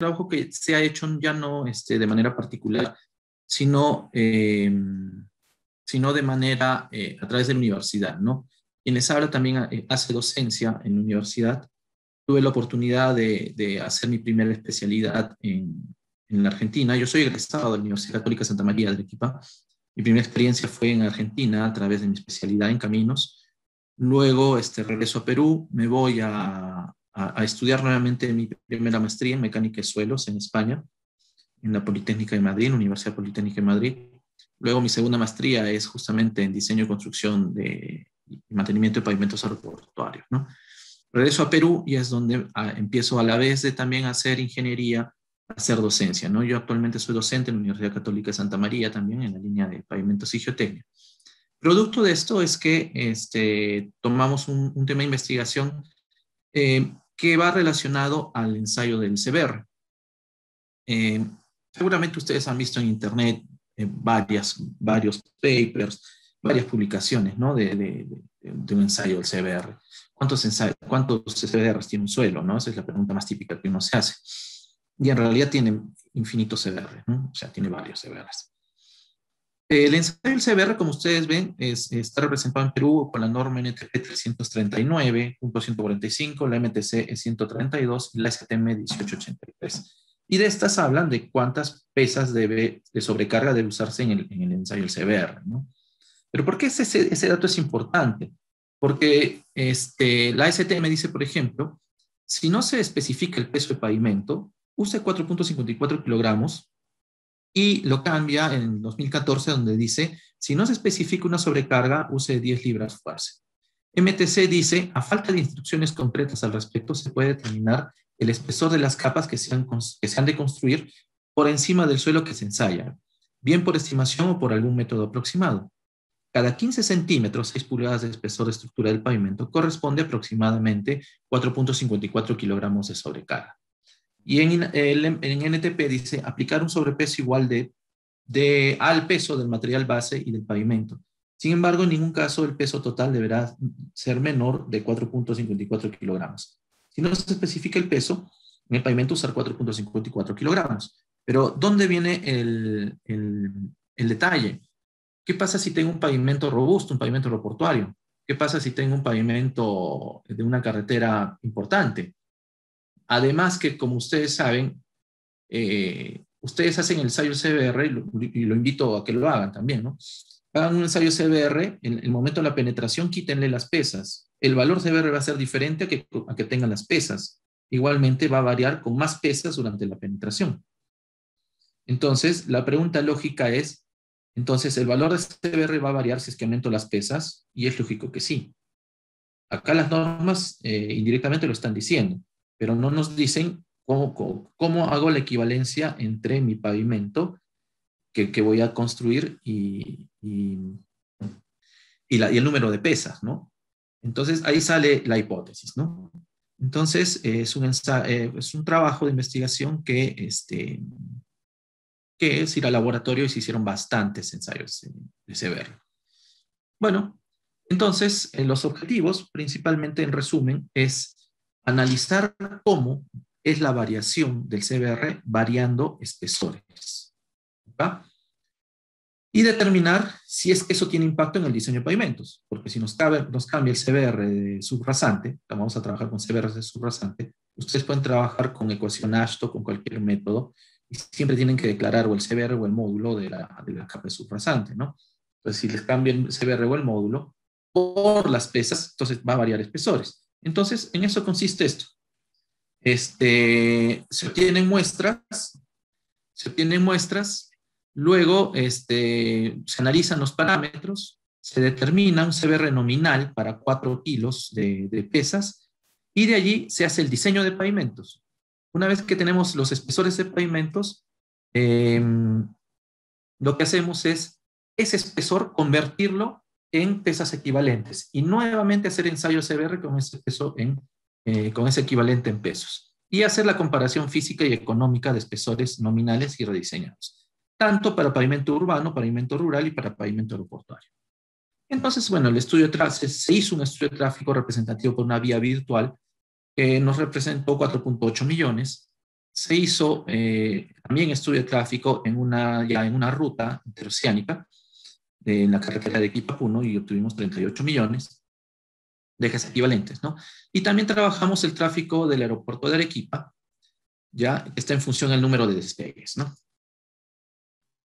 trabajo que se ha hecho ya no de manera particular, sino, sino de manera a través de la universidad, ¿no? Quienes habla también hace docencia en la universidad. Tuve la oportunidad de hacer mi primera especialidad en la Argentina. Yo soy egresado de la Universidad Católica Santa María de Arequipa. Mi primera experiencia fue en Argentina a través de mi especialidad en caminos. Luego regreso a Perú, me voy a estudiar nuevamente mi primera maestría en mecánica de suelos en España, en la Politécnica de Madrid, la Universidad Politécnica de Madrid. Luego mi segunda maestría es justamente en diseño y construcción y mantenimiento de pavimentos aeroportuarios, ¿no? Regreso a Perú y es donde empiezo a la vez de también hacer ingeniería, a hacer docencia, ¿no? Yo actualmente soy docente en la Universidad Católica de Santa María también en la línea de pavimentos y geotecnia. Producto de esto es que tomamos un tema de investigación que va relacionado al ensayo del CBR. Seguramente ustedes han visto en internet varios papers, varias publicaciones, ¿no? de un ensayo del CBR. ¿Cuántos CBRs tiene un suelo, ¿no? Esa es la pregunta más típica que uno se hace. Y en realidad tiene infinitos CBR, ¿no? O sea, tiene varios CBRs. El ensayo del CBR, como ustedes ven, está representado en Perú con la norma NTP 339.145, la MTC 132 y la STM 1883. Y de estas hablan de cuántas pesas de sobrecarga debe usarse en el ensayo del CBR, ¿no? Pero ¿por qué ese dato es importante? Porque la STM dice, por ejemplo, si no se especifica el peso de pavimento, use 4.54 kilogramos y lo cambia en 2014 donde dice, si no se especifica una sobrecarga, use 10 libras fuerza. MTC dice, a falta de instrucciones concretas al respecto, se puede determinar el espesor de las capas que se han de construir por encima del suelo que se ensaya, bien por estimación o por algún método aproximado. Cada 15 centímetros, 6 pulgadas de espesor de estructura del pavimento corresponde aproximadamente 4.54 kilogramos de sobrecarga. Y en NTP dice aplicar un sobrepeso igual al peso del material base y del pavimento. Sin embargo, en ningún caso el peso total deberá ser menor de 4.54 kilogramos. Si no se especifica el peso, en el pavimento usar 4.54 kilogramos. Pero ¿dónde viene el detalle? ¿Qué pasa si tengo un pavimento robusto, un pavimento aeroportuario? ¿Qué pasa si tengo un pavimento de una carretera importante? Además que, como ustedes saben, ustedes hacen el ensayo CBR y lo invito a que lo hagan también, ¿no? Hagan un ensayo CBR, en el momento de la penetración quítenle las pesas. El valor CBR va a ser diferente a que tengan las pesas. Igualmente va a variar con más pesas durante la penetración. Entonces, la pregunta lógica es, entonces, ¿el valor de CBR va a variar si es que aumento las pesas? Y es lógico que sí. Acá las normas indirectamente lo están diciendo, pero no nos dicen cómo hago la equivalencia entre mi pavimento que voy a construir y el número de pesas, ¿no? Entonces, ahí sale la hipótesis, ¿no? Entonces, es un trabajo de investigación que es ir al laboratorio y se hicieron bastantes ensayos de CBR. Bueno, entonces los objetivos, principalmente en resumen, es analizar cómo es la variación del CBR variando espesores. ¿Va? Y determinar si es que eso tiene impacto en el diseño de pavimentos, porque si nos cambia el CBR de subrasante, vamos a trabajar con CBR de subrasante, ustedes pueden trabajar con ecuación Ashton, con cualquier método, y siempre tienen que declarar o el CBR o el módulo de la capa de subrasante, ¿no? Entonces, si les cambian el CBR o el módulo por las pesas, entonces va a variar espesores. Entonces, en eso consiste esto. Se obtienen muestras, luego se analizan los parámetros, se determina un CBR nominal para 4 kilos de pesas, y de allí se hace el diseño de pavimentos. Una vez que tenemos los espesores de pavimentos, lo que hacemos es ese espesor convertirlo en pesas equivalentes y nuevamente hacer ensayo CBR con ese peso con ese equivalente en pesos y hacer la comparación física y económica de espesores nominales y rediseñados, tanto para pavimento urbano, pavimento rural y para pavimento aeroportuario. Entonces, bueno, se hizo un estudio de tráfico representativo por una vía virtual que nos representó 4.8 millones se hizo también estudio de tráfico ya en una ruta interoceánica de la carretera de Arequipa-Puno y obtuvimos 38 millones de ejes equivalentes, ¿no? Y también trabajamos el tráfico del aeropuerto de Arequipa, ya está en función del número de despegues, ¿no?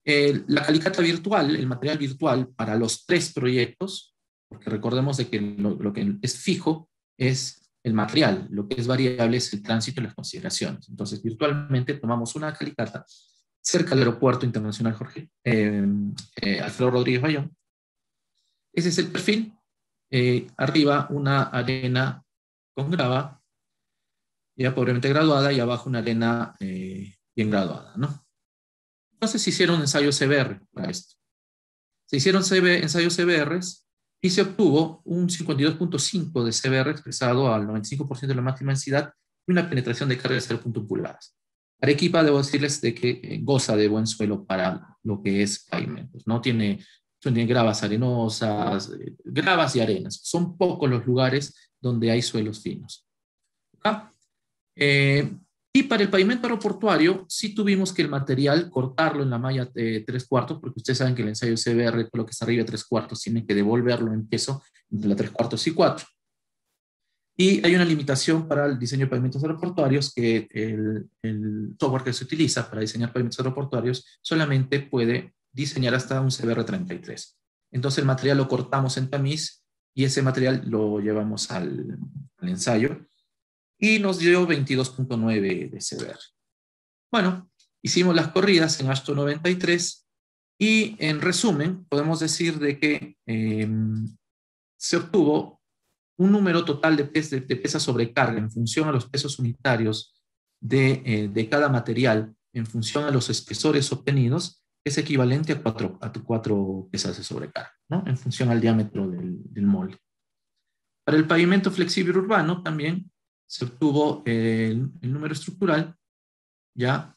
La calicata virtual, el material virtual para los 3 proyectos, porque recordemos de que lo que es fijo es el material, lo que es variable es el tránsito y las consideraciones. Entonces, virtualmente tomamos una calicata cerca del aeropuerto internacional Alfredo Rodríguez Bayón. Ese es el perfil. Arriba una arena con grava, ya pobremente graduada, y abajo una arena bien graduada, ¿no? Entonces se hicieron ensayos CBR para esto. Se hicieron ensayos CBRs y se obtuvo un 52.5 de CBR expresado al 95% de la máxima densidad y una penetración de carga de 0.1 pulgadas. Arequipa, debo decirles de que goza de buen suelo para lo que es pavimentos. No tiene gravas arenosas, gravas y arenas. Son pocos los lugares donde hay suelos finos. ¿Ah? Y para el pavimento aeroportuario, sí tuvimos que el material cortarlo en la malla 3/4, porque ustedes saben que el ensayo CBR, todo lo que está arriba de 3/4, tiene que devolverlo en peso entre la 3/4 y 4. Y hay una limitación para el diseño de pavimentos aeroportuarios, que el software que se utiliza para diseñar pavimentos aeroportuarios solamente puede diseñar hasta un CBR 33. Entonces el material lo cortamos en tamiz y ese material lo llevamos al ensayo y nos dio 22.9 de CBR. Bueno, hicimos las corridas en AASHTO 93 y en resumen podemos decir de que se obtuvo un número total de pesas sobre carga en función a los pesos unitarios de cada material, en función a los espesores obtenidos, es equivalente a 4 pesas de sobrecarga, ¿no? En función al diámetro del molde. Para el pavimento flexible urbano también se obtuvo el número estructural, ya,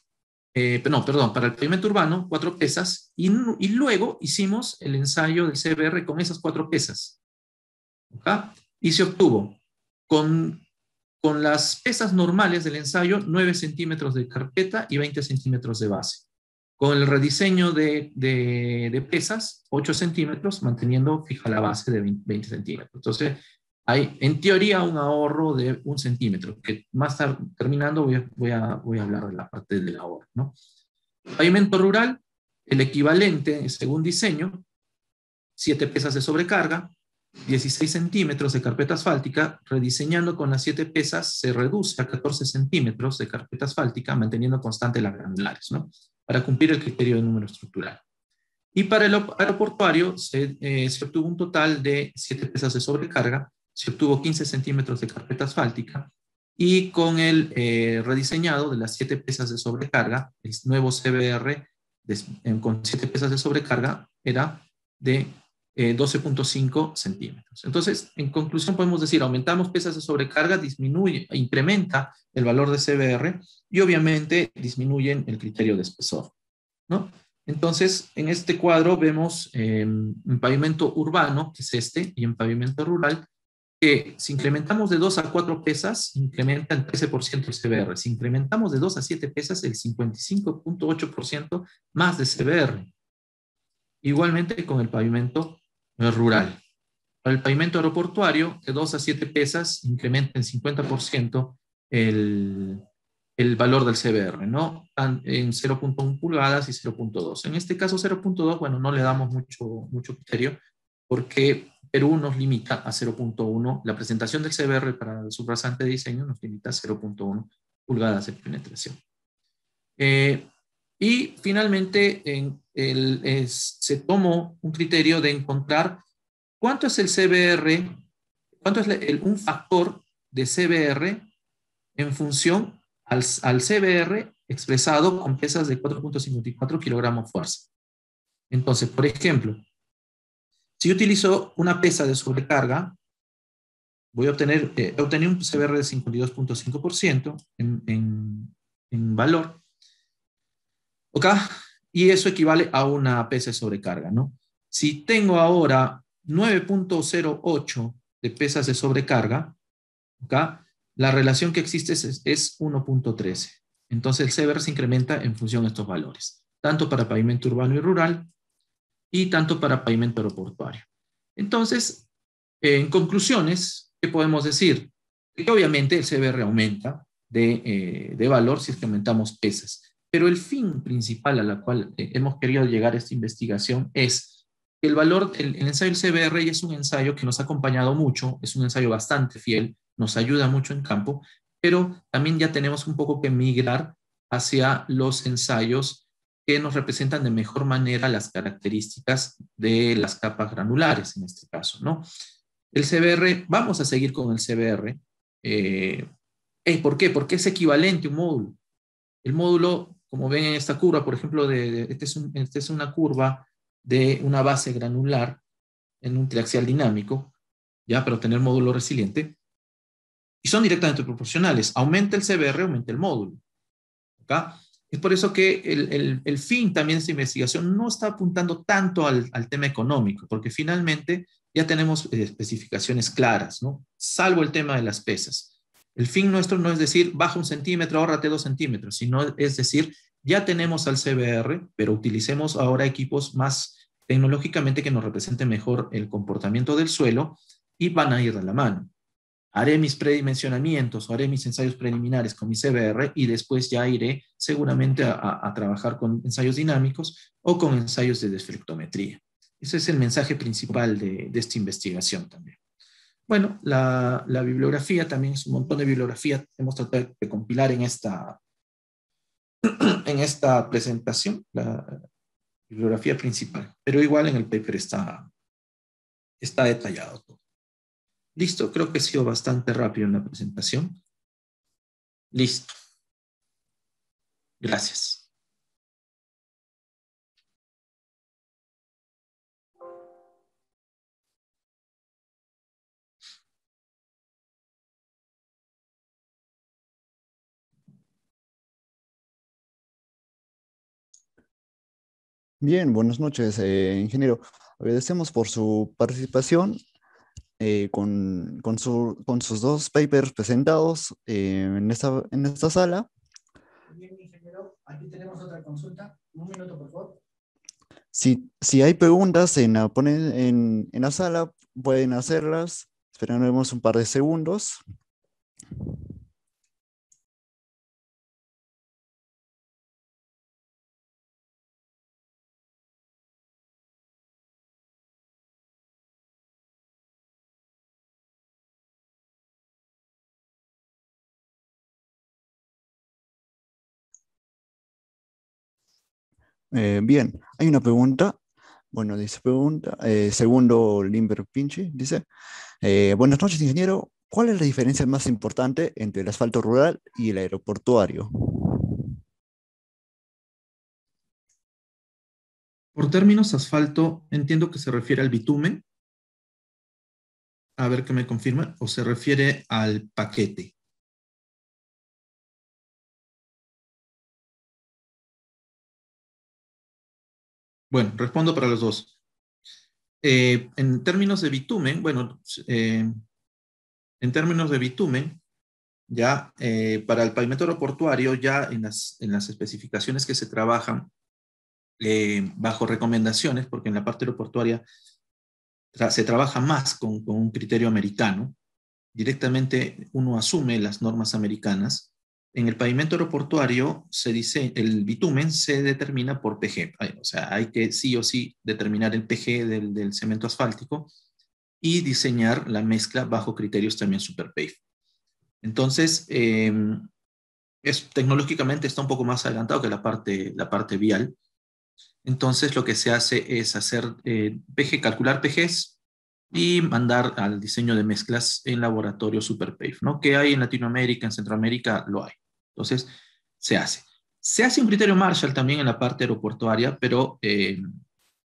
no, perdón, para el pavimento urbano, 4 pesas, y luego hicimos el ensayo del CBR con esas 4 pesas. ¿Okay? Y se obtuvo con las pesas normales del ensayo 9 centímetros de carpeta y 20 centímetros de base. Con el rediseño de pesas, 8 centímetros, manteniendo fija la base de 20 centímetros. Entonces, hay en teoría un ahorro de 1 centímetro, que más terminando voy a hablar de la parte del ahorro, ¿no? Pavimento rural, el equivalente según diseño, 7 pesas de sobrecarga, 16 centímetros de carpeta asfáltica, rediseñando con las 7 pesas se reduce a 14 centímetros de carpeta asfáltica, manteniendo constante las granulares, ¿no? Para cumplir el criterio de número estructural. Y para el aeroportuario se obtuvo un total de 7 pesas de sobrecarga, se obtuvo 15 centímetros de carpeta asfáltica, y con el rediseñado de las 7 pesas de sobrecarga, el nuevo CBR con 7 pesas de sobrecarga era de 12.5 centímetros. Entonces, en conclusión podemos decir, aumentamos pesas de sobrecarga, incrementa el valor de CBR y obviamente disminuyen el criterio de espesor, ¿no? Entonces, en este cuadro vemos en pavimento urbano, que es este, y en pavimento rural, que si incrementamos de 2 a 4 pesas, incrementa el 13% el CBR. Si incrementamos de 2 a 7 pesas, el 55.8% más de CBR. Igualmente con el pavimento rural. Para el pavimento aeroportuario, de 2 a 7 pesas, incrementa en 50% el valor del CBR, ¿no? En 0.1 pulgadas y 0.2. En este caso 0.2, bueno, no le damos mucho criterio porque Perú nos limita a 0.1. La presentación del CBR para el subrasante de diseño nos limita a 0.1 pulgadas de penetración. Y finalmente se tomó un criterio de encontrar cuánto es el CBR, cuánto es un factor de CBR en función al CBR expresado con pesas de 4.54 kilogramos fuerza. Entonces, por ejemplo, si yo utilizo una pesa de sobrecarga, voy a obtener un CBR de 52.5% en valor. ¿Ok? Y eso equivale a una pesa de sobrecarga, ¿no? Si tengo ahora 9.08 de pesas de sobrecarga, ¿ok? La relación que existe es 1.13. Entonces el CBR se incrementa en función de estos valores, tanto para pavimento urbano y rural y tanto para pavimento aeroportuario. Entonces, en conclusiones, ¿qué podemos decir? Que obviamente el CBR aumenta de valor si es que aumentamos pesas, pero el fin principal a la cual hemos querido llegar a esta investigación es que el valor, el ensayo del CBR es un ensayo que nos ha acompañado mucho, es un ensayo bastante fiel, nos ayuda mucho en campo, pero también ya tenemos un poco que migrar hacia los ensayos que nos representan de mejor manera las características de las capas granulares, en este caso, ¿no? El CBR, vamos a seguir con el CBR. ¿Por qué? Porque es equivalente a un módulo. El módulo, como ven en esta curva, por ejemplo, esta es una curva de una base granular en un triaxial dinámico, ya para obtener módulo resiliente, y son directamente proporcionales. Aumenta el CBR, aumenta el módulo. ¿Okay? Es por eso que el fin también de esta investigación no está apuntando tanto al tema económico, porque finalmente ya tenemos especificaciones claras, ¿no? Salvo el tema de las pesas. El fin nuestro no es decir, baja 1 centímetro, ahórrate 2 centímetros, sino es decir, ya tenemos al CBR, pero utilicemos ahora equipos más tecnológicamente que nos representen mejor el comportamiento del suelo y van a ir de la mano. Haré mis predimensionamientos o haré mis ensayos preliminares con mi CBR y después ya iré seguramente a trabajar con ensayos dinámicos o con ensayos de desflectometría. Ese es el mensaje principal de esta investigación también. Bueno, la bibliografía también es un montón de bibliografía. Hemos tratado de compilar en esta presentación la bibliografía principal, pero igual en el paper está detallado todo. Listo, creo que he sido bastante rápido en la presentación. Listo. Gracias. Bien, buenas noches, ingeniero. Agradecemos por su participación con sus dos papers presentados en esta sala. Bien, ingeniero, aquí tenemos otra consulta. Un minuto, por favor. Si hay preguntas en la sala, pueden hacerlas. Esperaremos un par de segundos. Bien, hay una pregunta. Bueno, dice pregunta. Segundo Limber Pinchi dice: buenas noches, ingeniero. ¿Cuál es la diferencia más importante entre el asfalto rural y el aeroportuario? Por términos asfalto, entiendo que se refiere al bitumen. A ver qué me confirma. O se refiere al paquete. Bueno, respondo para los dos. En términos de bitumen, bueno, en términos de bitumen, ya para el pavimento aeroportuario, ya en las especificaciones que se trabajan bajo recomendaciones, porque en la parte aeroportuaria se trabaja más con un criterio americano, directamente uno asume las normas americanas. En el pavimento aeroportuario se dice, el bitumen se determina por PG, o sea, hay que sí o sí determinar el PG del cemento asfáltico y diseñar la mezcla bajo criterios también SuperPave. Entonces, tecnológicamente está un poco más adelantado que la parte vial. Entonces, lo que se hace es hacer calcular PGs y mandar al diseño de mezclas en laboratorio SuperPave, ¿no? Que hay en Latinoamérica, en Centroamérica, lo hay. Entonces, se hace. Se hace un criterio Marshall también en la parte aeroportuaria, pero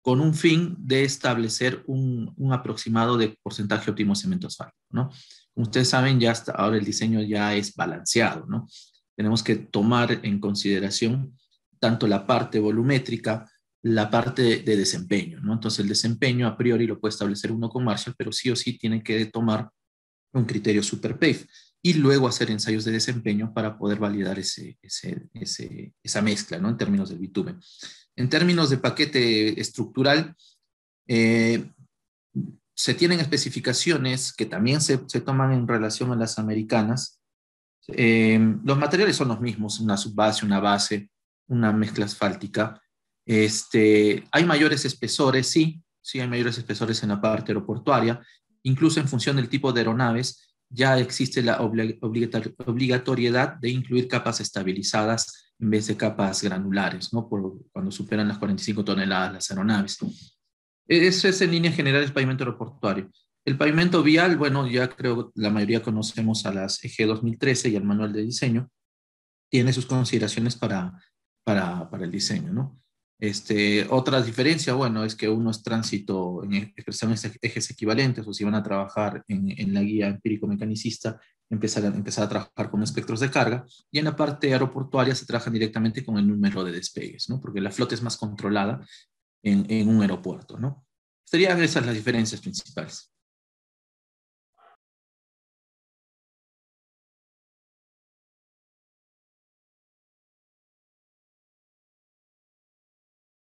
con un fin de establecer un aproximado de porcentaje óptimo de cemento asfáltico, ¿no? Como ustedes saben, ya hasta ahora el diseño ya es balanceado, ¿no? Tenemos que tomar en consideración tanto la parte volumétrica, la parte de desempeño, ¿no? Entonces el desempeño a priori lo puede establecer uno con Marshall, pero sí o sí tiene que tomar un criterio super PAVE, y luego hacer ensayos de desempeño para poder validar esa mezcla, ¿no? En términos del bitumen. En términos de paquete estructural, se tienen especificaciones que también se toman en relación a las americanas. Los materiales son los mismos, una subbase, una base, una mezcla asfáltica. Hay mayores espesores, sí hay mayores espesores en la parte aeroportuaria, incluso en función del tipo de aeronaves, ya existe la obligatoriedad de incluir capas estabilizadas en vez de capas granulares, ¿no? Cuando superan las 45 toneladas las aeronaves. Eso es en líneas generales el pavimento aeroportuario. El pavimento vial, bueno, ya creo la mayoría conocemos a las EG 2013 y al manual de diseño, tiene sus consideraciones para el diseño, ¿no? Otra diferencia, bueno, es que uno es tránsito en expresiones ejes equivalentes, o si van a trabajar en la guía empírico-mecanicista, empezar a trabajar con espectros de carga, y en la parte aeroportuaria se trabaja directamente con el número de despegues, ¿no? Porque la flota es más controlada en un aeropuerto, ¿no? Serían esas las diferencias principales.